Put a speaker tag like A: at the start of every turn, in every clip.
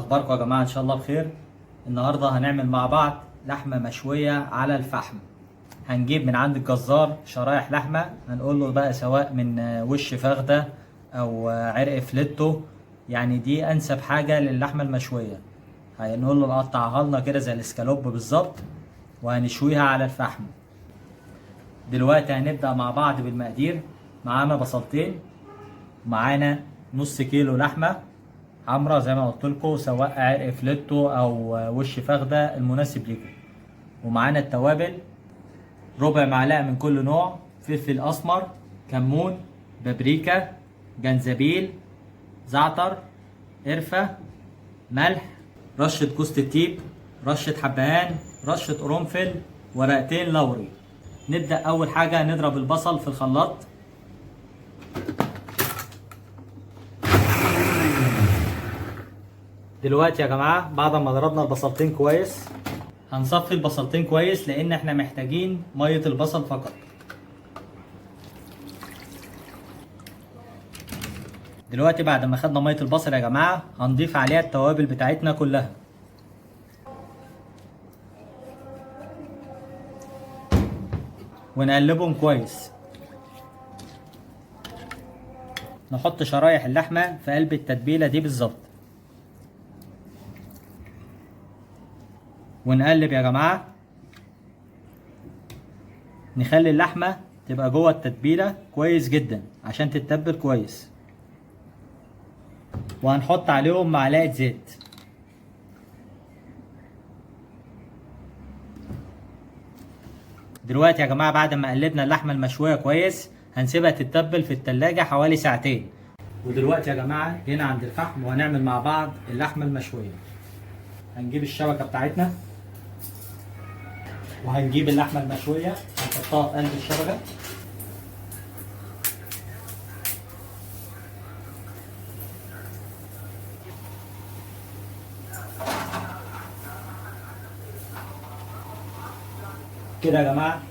A: اخباركم يا جماعه؟ ان شاء الله بخير. النهارده هنعمل مع بعض لحمه مشويه على الفحم. هنجيب من عند الجزار شرايح لحمه، هنقول له بقى سواء من وش فخده او عرق فليتو، يعني دي انسب حاجه للحمه المشويه. هنقول له قطعها لنا كده زي الاسكالوب بالظبط، وهنشويها على الفحم. دلوقتي هنبدا مع بعض بالمقادير. معانا بصلتين، معانا نص كيلو لحمه حمرا زي ما قلت لكم، سواء عرق فليتو او وش فخده المناسب لكم. ومعانا التوابل، ربع معلقه من كل نوع، فلفل اسمر، كمون، بابريكا، جنزبيل، زعتر، قرفه، ملح، رشه جوز الطيب، رشه حبهان، رشه قرنفل، ورقتين لوري. نبدا اول حاجه نضرب البصل في الخلاط. دلوقتي يا جماعه بعد ما ضربنا البصلتين كويس، هنصفي البصلتين كويس لان احنا محتاجين ميه البصل فقط. دلوقتي بعد ما خدنا ميه البصل يا جماعه، هنضيف عليها التوابل بتاعتنا كلها. ونقلبهم كويس. نحط شرايح اللحمه في قلب التتبيله دي بالظبط، ونقلب يا جماعه. نخلي اللحمه تبقى جوه التتبيله كويس جدا عشان تتبل كويس. وهنحط عليهم معلقه زيت. دلوقتي يا جماعه بعد ما قلبنا اللحمه المشويه كويس، هنسيبها تتبل في التلاجة حوالي ساعتين. ودلوقتي يا جماعه جينا عند الفحم وهنعمل مع بعض اللحمه المشويه. هنجيب الشبكه بتاعتنا، وهنجيب اللحمه المشويه هنحطها في قلب الشبكه. كده يا جماعه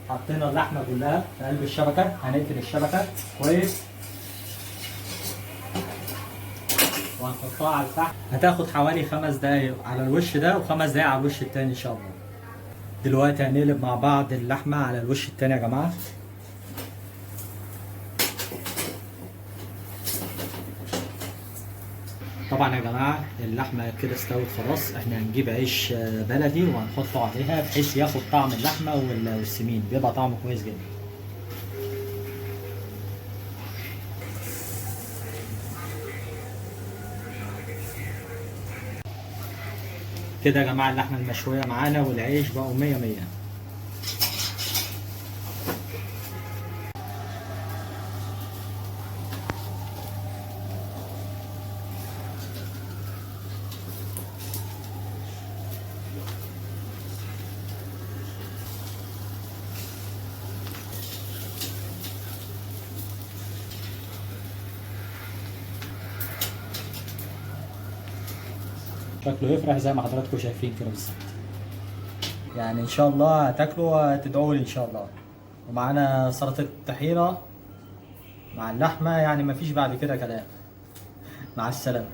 A: حطينا اللحمه كلها في قلب الشبكه. هنقفل الشبكه كويس وهنحطها على الفحم. هتاخد حوالي 5 دقايق على الوش ده و5 دقايق على الوش التاني ان شاء الله. دلوقتي هنقلب مع بعض اللحمه على الوش التاني يا جماعه. طبعا يا جماعه اللحمه كده استوت خلاص. احنا هنجيب عيش بلدي وهنحطه عليها بحيث ياخد طعم اللحمه والسمين، بيبقى طعمه كويس جدا. كده يا جماعه اللحمه المشويه معانا والعيش بقوا 100 100. شكله يفرح زي ما حضراتكم شايفين كده بالظبط. يعني ان شاء الله هتاكلوا وتدعوا لي ان شاء الله. ومعانا سلطه الطحينه مع اللحمه، يعني مفيش بعد كده كلام. مع السلامه.